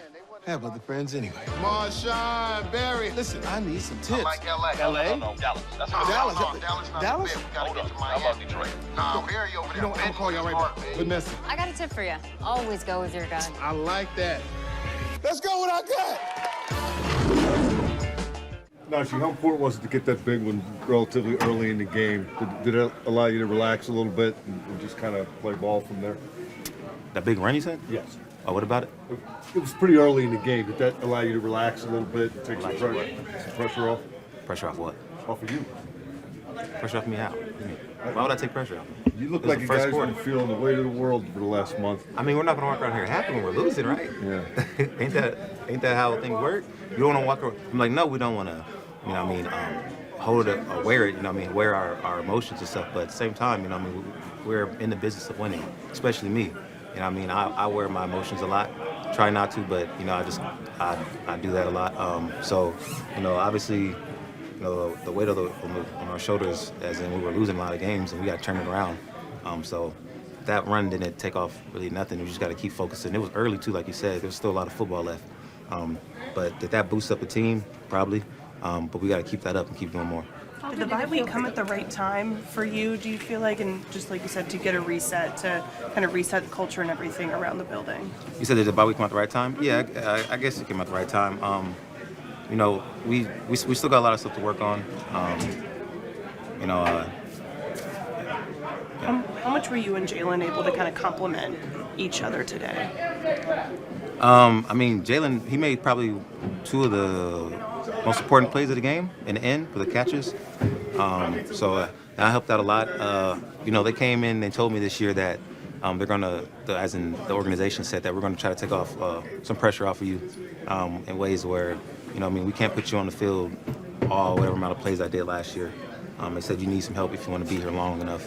I have other friends anyway. Marshawn, Barry. Listen, I need some tips. I like L.A. L.A.? No, Dallas. That's Dallas. Dallas not Dallas? the big. We got to get to Miami. How about Detroit? Nah, Barry over there. You know what? I'm gonna call y'all right back. Good message. I got a tip for you. Always go with your gut. I like that. Let's go with our gut. Najee, how important was it to get that big one relatively early in the game? Did it allow you to relax a little bit and just kind of play ball from there? That big run you said? Yes. Oh, what about it? It was pretty early in the game. Did that allow you to relax a little bit and take some pressure off? Pressure off what? Off of you. Pressure off me how? Why would I take pressure off? You look like you guys been feeling the weight of the world for the last month. I mean, we're not gonna walk around here happy when we're losing, right? Yeah. ain't that how things work? You don't wanna walk around. I'm like, no, we don't wanna, hold it or wear it, wear our emotions and stuff. But at the same time, we're in the business of winning, especially me. I wear my emotions a lot. Try not to, but I do that a lot. Obviously, the weight on our shoulders, as in we were losing a lot of games and we got to turn it around. So that run didn't take off really nothing. We just got to keep focusing. It was early too, like you said. There's still a lot of football left. But did that boost up the team? Probably. But we got to keep that up and keep doing more. Did the bye week come at the right time for you, do you feel like, and just like you said, to get a reset, to kind of reset the culture and everything around the building? You said did the bye week come at the right time? Yeah, I guess it came at the right time. We still got a lot of stuff to work on. How much were you and Jalen able to kind of complement each other today? Jalen, he made probably 2 of the most important plays of the game in the end for the catches. So that helped out a lot. They came in and told me this year that they're going to, as in the organization said, that we're going to try to take off some pressure off of you in ways where, we can't put you on the field whatever amount of plays I did last year. They said you need some help if you want to be here long enough.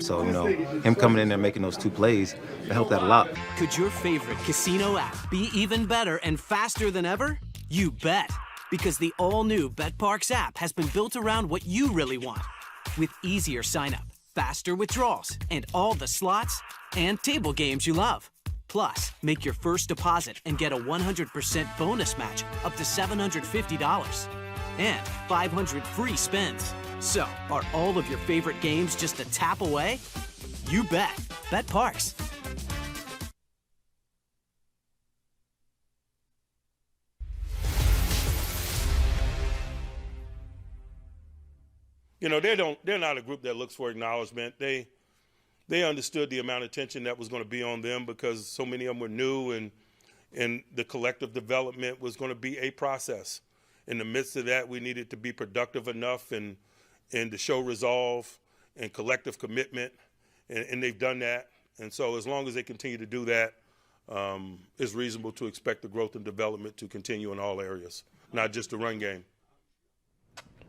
So him coming in there making those 2 plays, that helped out a lot. Could your favorite casino app be even better and faster than ever? You bet. Because the all-new BetParks app has been built around what you really want. With easier sign-up, faster withdrawals, and all the slots and table games you love. Plus, make your first deposit and get a 100% bonus match up to $750. And 500 free spins. So, are all of your favorite games just a tap away? You bet. BetParks. They're not a group that looks for acknowledgement. They understood the amount of attention that was going to be on them because so many of them were new, and the collective development was going to be a process. In the midst of that, we needed to be productive enough and to show resolve and collective commitment, and they've done that. And so as long as they continue to do that, it's reasonable to expect the growth and development to continue in all areas, not just the run game.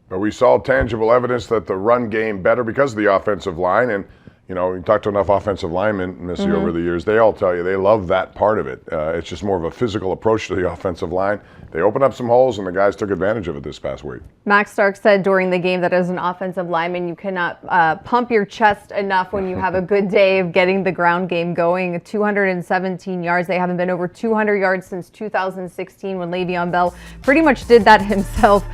But we saw tangible evidence that the run game better because of the offensive line. And, you talk to enough offensive linemen, Missy, over the years, they all tell you they love that part of it. It's just more of a physical approach to the offensive line. They opened up some holes, and the guys took advantage of it this past week. Max Stark said during the game that as an offensive lineman, you cannot pump your chest enough when you have a good day of getting the ground game going. 217 yards. They haven't been over 200 yards since 2016 when Le'Veon Bell pretty much did that himself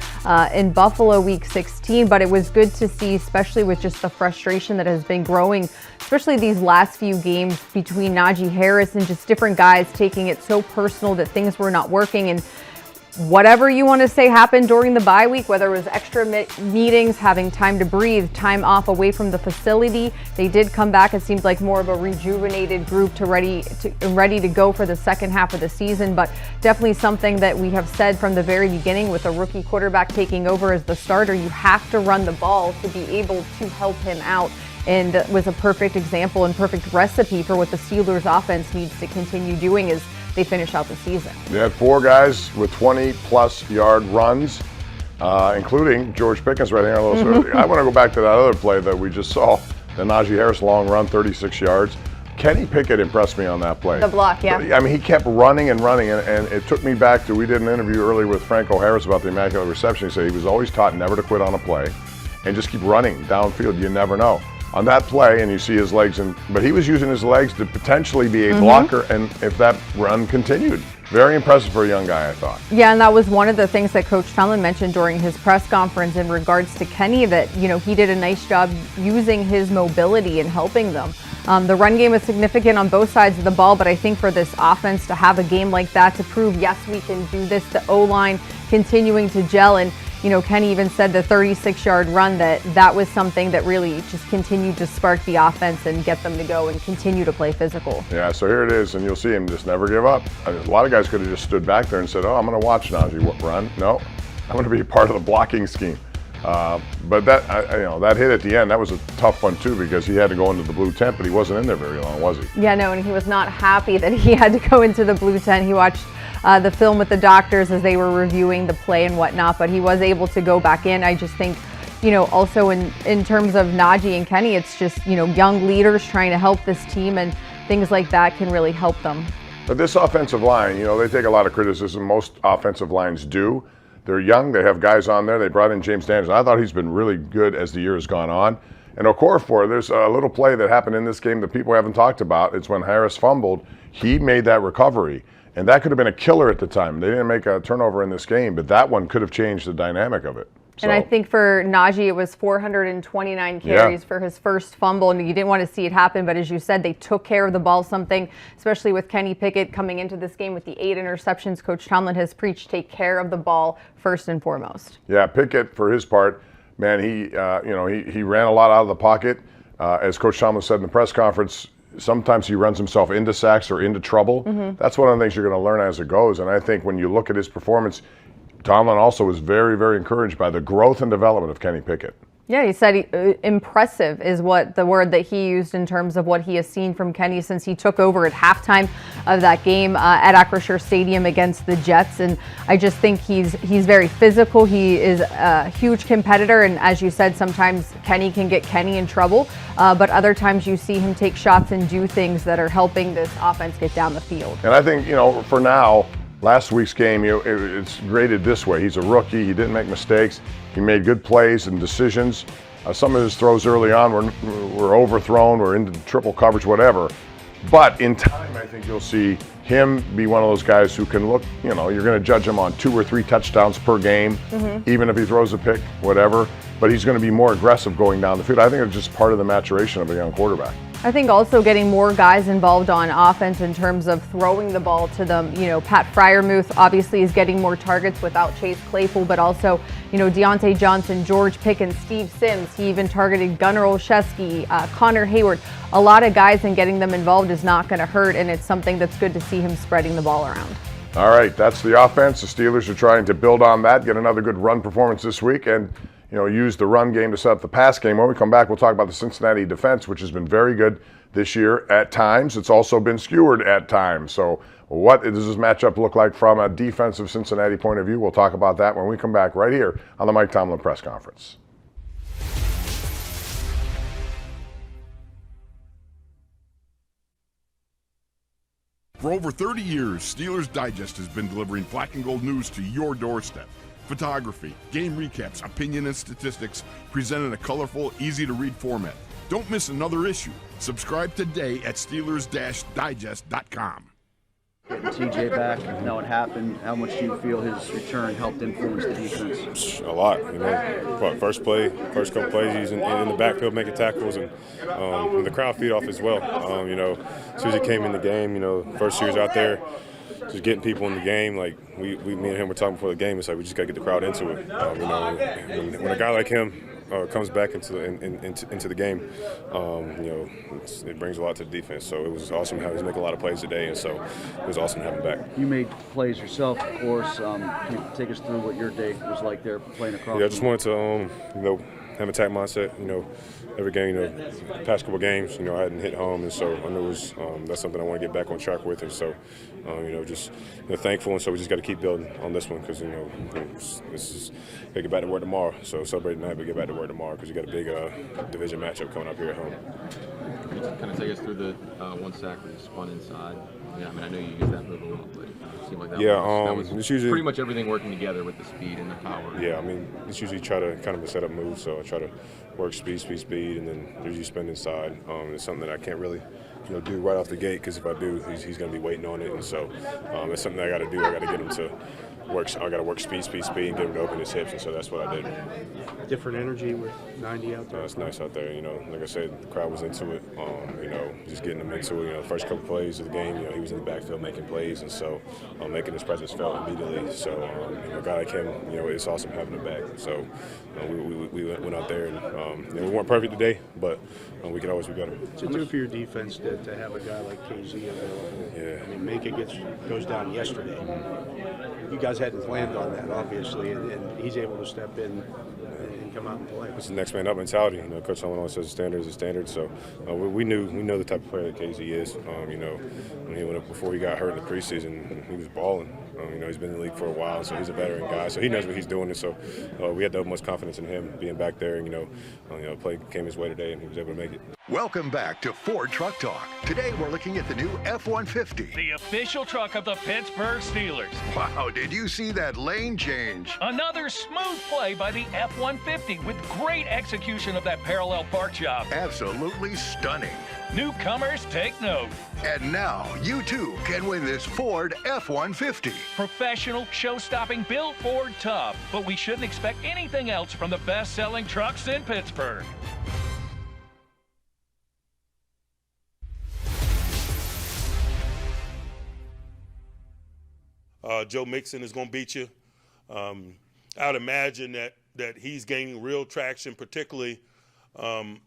in Buffalo Week 16. But it was good to see, especially with just the frustration that has been growing, especially these last few games between Najee Harris and just different guys taking it so personal that things were not working. And whatever you want to say happened during the bye week, whether it was extra meetings, having time to breathe, time off away from the facility, they did come back. It seemed like more of a rejuvenated group ready to go for the second half of the season. But definitely something that we have said from the very beginning with a rookie quarterback taking over as the starter, you have to run the ball to be able to help him out. And was a perfect example and perfect recipe for what the Steelers offense needs to continue doing as they finish out the season. They had 4 guys with 20-plus yard runs, including George Pickens right here. I want to go back to that other play that we just saw, the Najee Harris long run, 36 yards. Kenny Pickett impressed me on that play. The block, yeah. I mean, he kept running and running, and it took me back to, we did an interview earlier with Franco Harris about the Immaculate Reception. He said he was always taught never to quit on a play and just keep running downfield. You never know. On that play, and you see his legs, but he was using his legs to potentially be a blocker, and if that run continued. Very impressive for a young guy, I thought. Yeah, and that was one of the things that Coach Tomlin mentioned during his press conference in regards to Kenny, that, he did a nice job using his mobility and helping them. The run game was significant on both sides of the ball, but I think for this offense to have a game like that, to prove, yes, we can do this, the O-line continuing to gel, and Kenny even said the 36-yard run, that was something that really just continued to spark the offense and get them to go and continue to play physical. Yeah, so here it is, and you'll see him just never give up. A lot of guys could have just stood back there and said, I'm going to watch Najee run. No, I'm going to be a part of the blocking scheme. But that hit at the end, that was a tough one too, because he had to go into the blue tent, but he wasn't in there very long, was he? Yeah, no, and he was not happy that he had to go into the blue tent. He watched the film with the doctors as they were reviewing the play and whatnot, but he was able to go back in. I just think, also in terms of Najee and Kenny, it's just, young leaders trying to help this team, and things like that can really help them. But this offensive line, they take a lot of criticism. Most offensive lines do. They're young. They have guys on there. They brought in James Daniels. I thought he's been really good as the year has gone on. And Okorafor, there's a little play that happened in this game that people haven't talked about. It's when Harris fumbled. He made that recovery. And that could have been a killer at the time. They didn't make a turnover in this game, but that one could have changed the dynamic of it. And I think for Najee, it was 429 carries for his first fumble, and you didn't want to see it happen. But as you said, they took care of the ball, something, especially with Kenny Pickett coming into this game with the 8 interceptions. Coach Tomlin has preached, take care of the ball first and foremost. Yeah, Pickett, for his part, man, he ran a lot out of the pocket. As Coach Tomlin said in the press conference, sometimes he runs himself into sacks or into trouble. That's one of the things you're going to learn as it goes. And I think when you look at his performance, Tomlin also was very, very encouraged by the growth and development of Kenny Pickett. Yeah, he said impressive is what the word that he used in terms of what he has seen from Kenny since he took over at halftime of that game at Acrisure Stadium against the Jets. And I just think he's very physical. He is a huge competitor. And as you said, sometimes Kenny can get Kenny in trouble. But other times you see him take shots and do things that are helping this offense get down the field. And I think, for now, last week's game, it's graded this way. He's a rookie. He didn't make mistakes. He made good plays and decisions. Some of his throws early on were overthrown or into triple coverage, whatever. But in time, I think you'll see him be one of those guys who can look, you're going to judge him on 2 or 3 touchdowns per game, even if he throws a pick, whatever. But he's going to be more aggressive going down the field. I think it's just part of the maturation of a young quarterback. I think also getting more guys involved on offense in terms of throwing the ball to them. Pat Freiermuth obviously is getting more targets without Chase Claypool, but also, Deontay Johnson, George Pickens, Steve Sims. He even targeted Gunnar Olszewski, Connor Hayward. A lot of guys, and getting them involved is not going to hurt, and it's something that's good to see him spreading the ball around. All right, that's the offense. The Steelers are trying to build on that, get another good run performance this week, and use the run game to set up the pass game. When we come back, we'll talk about the Cincinnati defense, which has been very good this year at times. It's also been skewered at times. So what does this matchup look like from a defensive Cincinnati point of view? We'll talk about that when we come back right here on the Mike Tomlin press conference. For over 30 years, Steelers Digest has been delivering black and gold news to your doorstep. Photography, game recaps, opinion, and statistics presented in a colorful, easy-to-read format. Don't miss another issue. Subscribe today at Steelers-Digest.com. Getting TJ back, now it happened. How much do you feel his return helped influence the defense? A lot, First couple plays, he's in the backfield making tackles, and the crowd feed off as well. As soon as he came in the game, first years out there, just getting people in the game. Like me and him were talking before the game. It's like we just got to get the crowd into it. When a guy like him comes back into the game, it brings a lot to the defense. So it was awesome how he's making a lot of plays today, and so it was awesome to have him back. You made plays yourself, of course. Can you take us through what your day was like there playing across? Yeah, I just wanted to have attack mindset. Every game, past couple games, I hadn't hit home, and so I knew that's something I want to get back on track with, and so just thankful, and so we just got to keep building on this one because this is got to get back to work tomorrow. So celebrate tonight, but get back to work tomorrow because you got a big division matchup coming up here at home. Can you kind of take us through the one sack where you spun inside? Yeah, I know you use that move a lot, but it seemed like that was it's usually pretty much everything working together with the speed and the power. Yeah, it's usually try to kind of a setup move, so I try to work speed, and then there's you spin inside. It's something that I can't really do right off the gate because if I do, he's going to be waiting on it, and so it's something I got to do. I got to get him to work. I got to work speed, and get him to open his hips, and so that's what I did. Different energy with 90 out there. It's nice out there. Like I said, the crowd was into it. Just getting him into it. The first couple plays of the game, he was in the backfield making plays, and so making his presence felt immediately. So a guy like him, it's awesome having him back. So we went out there and we weren't perfect today, but we could always be better. What's it do for your defense to have a guy like Kazee available? Yeah. Minka goes down yesterday. You guys hadn't planned on that, obviously, and he's able to step in and come out and play. It's the next man up mentality. Coach Tomlin always says a standard is a standard. So we know the type of player that Kazee is. When he went up before he got hurt in the preseason, he was balling. He's been in the league for a while, so he's a veteran guy. So he knows what he's doing, and so we had the utmost confidence in him being back there. And play came his way today, and he was able to make it. Welcome back to Ford Truck Talk. Today we're looking at the new F-150. The official truck of the Pittsburgh Steelers. Wow, did you see that lane change? Another smooth play by the F-150 with great execution of that parallel park job. Absolutely stunning. Newcomers take note. And now you too can win this Ford F-150. Professional, show-stopping, built Ford tough. But we shouldn't expect anything else from the best-selling trucks in Pittsburgh. Joe Mixon is going to beat you. I would imagine that he's gaining real traction, particularly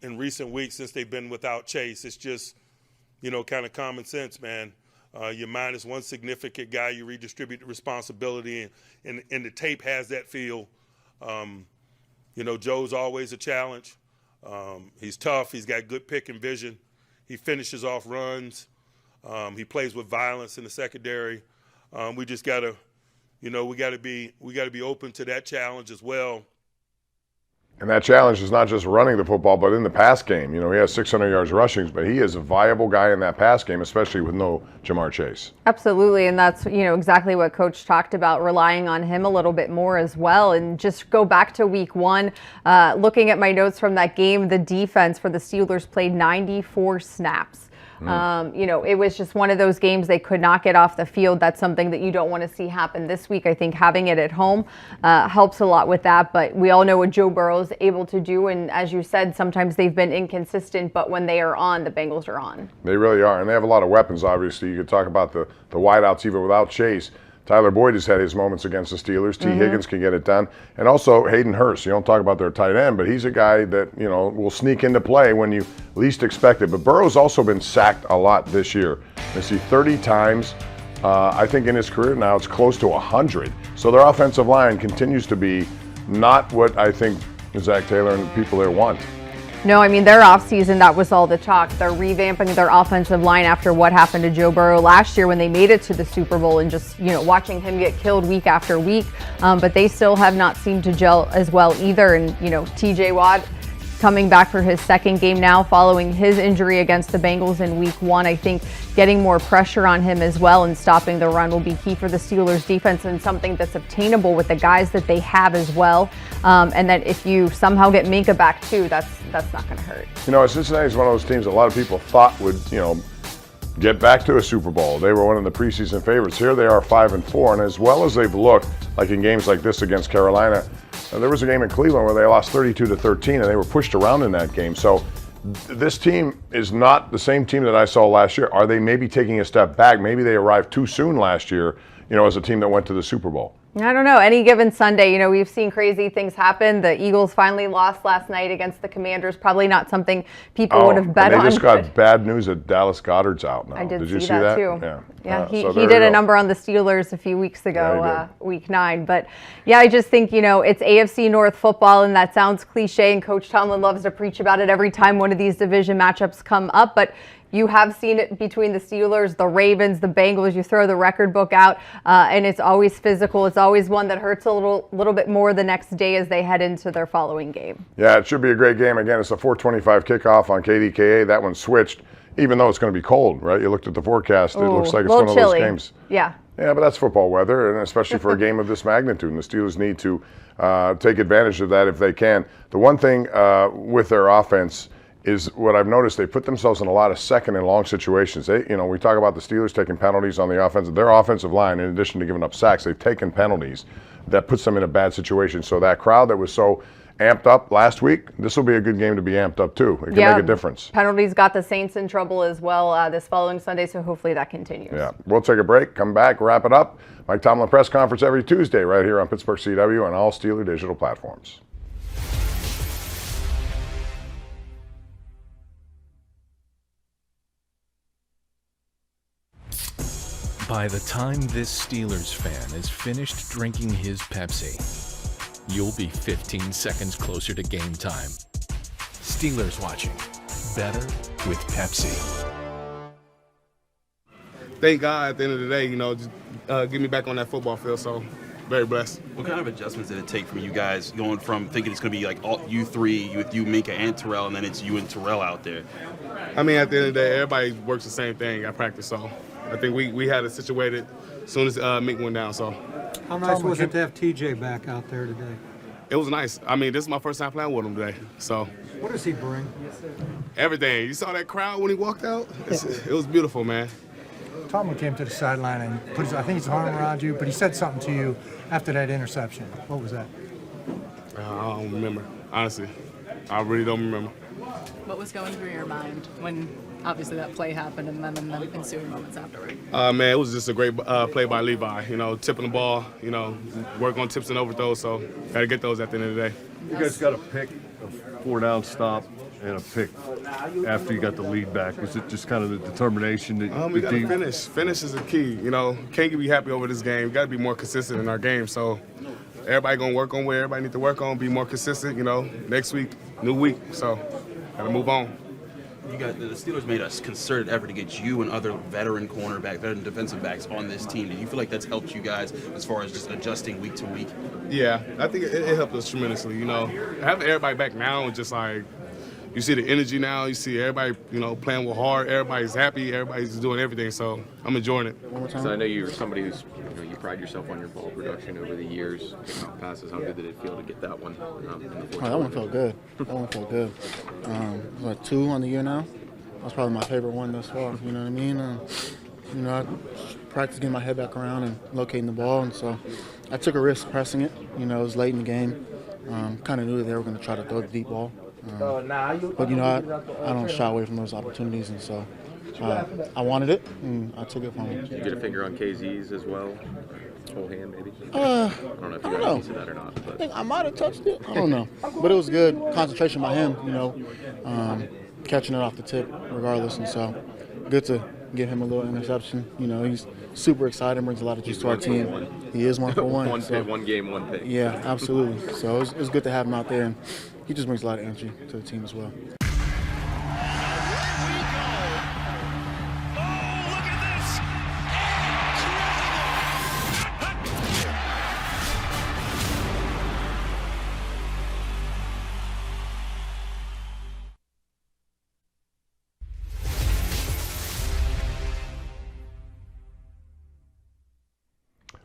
in recent weeks since they've been without Chase. It's just, kind of common sense, man. You're minus one significant guy. You redistribute the responsibility, and the tape has that feel. Joe's always a challenge. He's tough. He's got good pick and vision. He finishes off runs. He plays with violence in the secondary. We just gotta, we gotta be open to that challenge as well. And that challenge is not just running the football, but in the pass game. He has 600 yards rushing, but he is a viable guy in that pass game, especially with no Jamar Chase. Absolutely, and that's exactly what Coach talked about, relying on him a little bit more as well. And just go back to week 1, looking at my notes from that game, the defense for the Steelers played 94 snaps. It was just one of those games they could not get off the field. That's something that you don't want to see happen this week. I think having it at home helps a lot with that, but we all know what Joe Burrow is able to do, and as you said, sometimes they've been inconsistent, but when they are on, the Bengals are on. They really are, and they have a lot of weapons, obviously. You could talk about the wideouts even without Chase. Tyler Boyd has had his moments against the Steelers. T. Higgins can get it done. And also Hayden Hurst. You don't talk about their tight end, but he's a guy that, will sneak into play when you least expect it. But Burrow's also been sacked a lot this year. I see 30 times. I think in his career now it's close to 100. So their offensive line continues to be not what I think Zach Taylor and people there want. No, I mean, their offseason, that was all the talk. They're revamping their offensive line after what happened to Joe Burrow last year when they made it to the Super Bowl and just, watching him get killed week after week. But they still have not seemed to gel as well either. And, TJ Watt coming back for his second game now following his injury against the Bengals in week 1. I think getting more pressure on him as well and stopping the run will be key for the Steelers defense and something that's obtainable with the guys that they have as well. And that if you somehow get Minka back too, that's not going to hurt. Cincinnati is one of those teams a lot of people thought would, get back to a Super Bowl. They were one of the preseason favorites. Here they are 5-4, and as well as they've looked, like in games like this against Carolina, there was a game in Cleveland where they lost 32-13, and they were pushed around in that game. So this team is not the same team that I saw last year. Are they maybe taking a step back? Maybe they arrived too soon last year, as a team that went to the Super Bowl. I don't know. Any given Sunday, we've seen crazy things happen. The Eagles finally lost last night against the Commanders. Probably not something people would have bet on. They just got bad news that Dallas Goedert's out now. I did you see see that too. Yeah. He did a number on the Steelers a few weeks ago, week 9. But yeah, I just think, it's AFC North football, and that sounds cliche, and Coach Tomlin loves to preach about it every time one of these division matchups come up. But you have seen it between the Steelers, the Ravens, the Bengals. You throw the record book out, and it's always physical. It's always one that hurts a little bit more the next day as they head into their following game. Yeah, it should be a great game. Again, it's a 4:25 kickoff on KDKA. That one switched, even though it's going to be cold, right? You looked at the forecast. It looks like it's one of those games. Yeah. Yeah, but that's football weather, and especially for a game of this magnitude. And the Steelers need to take advantage of that if they can. The one thing with their offense is what I've noticed, they put themselves in a lot of second and long situations. We talk about the Steelers taking penalties on the offensive. Their offensive line, in addition to giving up sacks, they've taken penalties that puts them in a bad situation. So that crowd that was so amped up last week, this will be a good game to be amped up too. It can make a difference. Penalties got the Saints in trouble as well this following Sunday, so hopefully that continues. Yeah, we'll take a break, come back, wrap it up. Mike Tomlin press conference every Tuesday right here on Pittsburgh CW and all Steeler digital platforms. By the time this Steelers fan is finished drinking his Pepsi, you'll be 15 seconds closer to game time. Steelers watching. Better with Pepsi. Thank God at the end of the day, just get me back on that football field, so very blessed. What kind of adjustments did it take from you guys going from thinking it's going to be like all you three with you, Minka, and Terrell, and then it's you and Terrell out there? I mean, at the end of the day, everybody works the same thing at practice, so I think we had it situated as soon as Minka went down. So, how nice was it to have TJ back out there today? It was nice. I mean, this is my first time playing with him today. So, what does he bring? Everything. You saw that crowd when he walked out? It was beautiful, man. Tomlin came to the sideline and put I think his arm around you, but he said something to you after that interception. What was that? I don't remember, honestly. I really don't remember. What was going through your mind when obviously that play happened and then in the ensuing moments afterward? Man, it was just a great play by Levi. Tipping the ball, work on tips and overthrows, so got to get those at the end of the day. You guys got a pick, a 4-down stop, and a pick after you got the lead back. Was it just kind of the determination that we got to finish. Finish is the key. Can't be happy over this game. Got to be more consistent in our game. So everybody gonna work on what everybody need to work on, be more consistent. Next week, new week, so gotta move on. The Steelers made a concerted effort to get you and other veteran defensive backs on this team. Do you feel like that's helped you guys as far as just adjusting week to week? Yeah, I think it helped us tremendously. Having everybody back now is just like, you see the energy now. You see everybody, playing with heart. Everybody's happy. Everybody's doing everything. So I'm enjoying it. So I know you're somebody who's, you pride yourself on your ball production over the years, picking out passes. How good did it feel to get that one? That one felt good. What, 2 on the year now? That's probably my favorite one thus far. You know what I mean? I practiced getting my head back around and locating the ball, and so I took a risk pressing it. It was late in the game. Kind of knew that they were going to try to throw the deep ball. But I don't shy away from those opportunities, and so I wanted it, and I took it from him. Did you get a finger on Kazee's as well? Whole hand, maybe? I don't know if you got a piece of that or not. But. I think I might have touched it. I don't know. But it was good concentration by him, catching it off the tip regardless. And so good to give him a little interception. He's super excited, brings a lot of juice to our team. He is 1 for 1. One game, one pick. Yeah, absolutely. So it was good to have him out there. And he just brings a lot of energy to the team as well.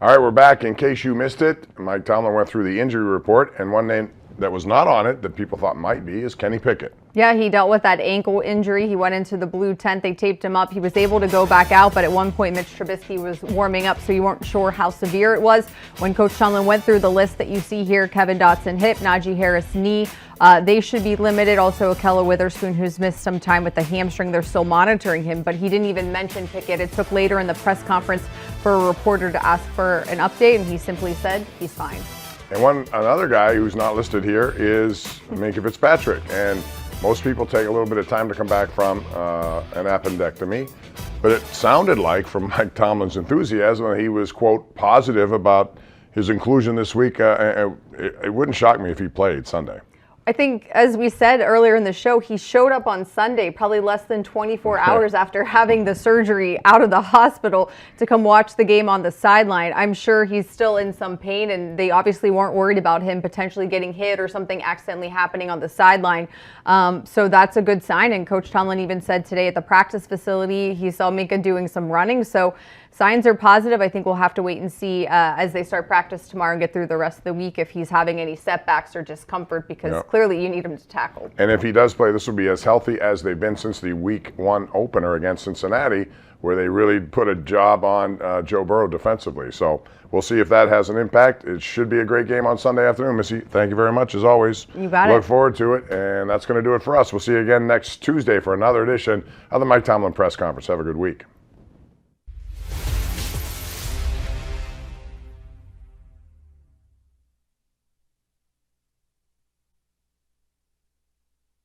All right, we're back. In case you missed it, Mike Tomlin went through the injury report, and one name that was not on it that people thought might be is Kenny Pickett. Yeah, he dealt with that ankle injury. He went into the blue tent. They taped him up. He was able to go back out, but at one point Mitch Trubisky was warming up, so you weren't sure how severe it was. When Coach Tomlin went through the list that you see here, Kevin Dotson hip, Najee Harris knee, they should be limited. Also, Akella Witherspoon, who's missed some time with the hamstring. They're still monitoring him, but he didn't even mention Pickett. It took later in the press conference for a reporter to ask for an update, and he simply said he's fine. And another guy who's not listed here is Minkah Fitzpatrick. And most people take a little bit of time to come back from an appendectomy. But it sounded like, from Mike Tomlin's enthusiasm, that he was, quote, positive about his inclusion this week. It wouldn't shock me if he played Sunday. I think, as we said earlier in the show, he showed up on Sunday, probably less than 24 hours after having the surgery out of the hospital, to come watch the game on the sideline. I'm sure he's still in some pain, and they obviously weren't worried about him potentially getting hit or something accidentally happening on the sideline. So that's a good sign. And Coach Tomlin even said today at the practice facility, he saw Minkah doing some running. So signs are positive. I think we'll have to wait and see as they start practice tomorrow and get through the rest of the week if he's having any setbacks or discomfort, because clearly you need him to tackle. And if he does play, this will be as healthy as they've been since the Week 1 opener against Cincinnati, where they really put a job on Joe Burrow defensively. So we'll see if that has an impact. It should be a great game on Sunday afternoon. Missy, thank you very much, as always. You got it. Look forward to it, and that's going to do it for us. We'll see you again next Tuesday for another edition of the Mike Tomlin Press Conference. Have a good week.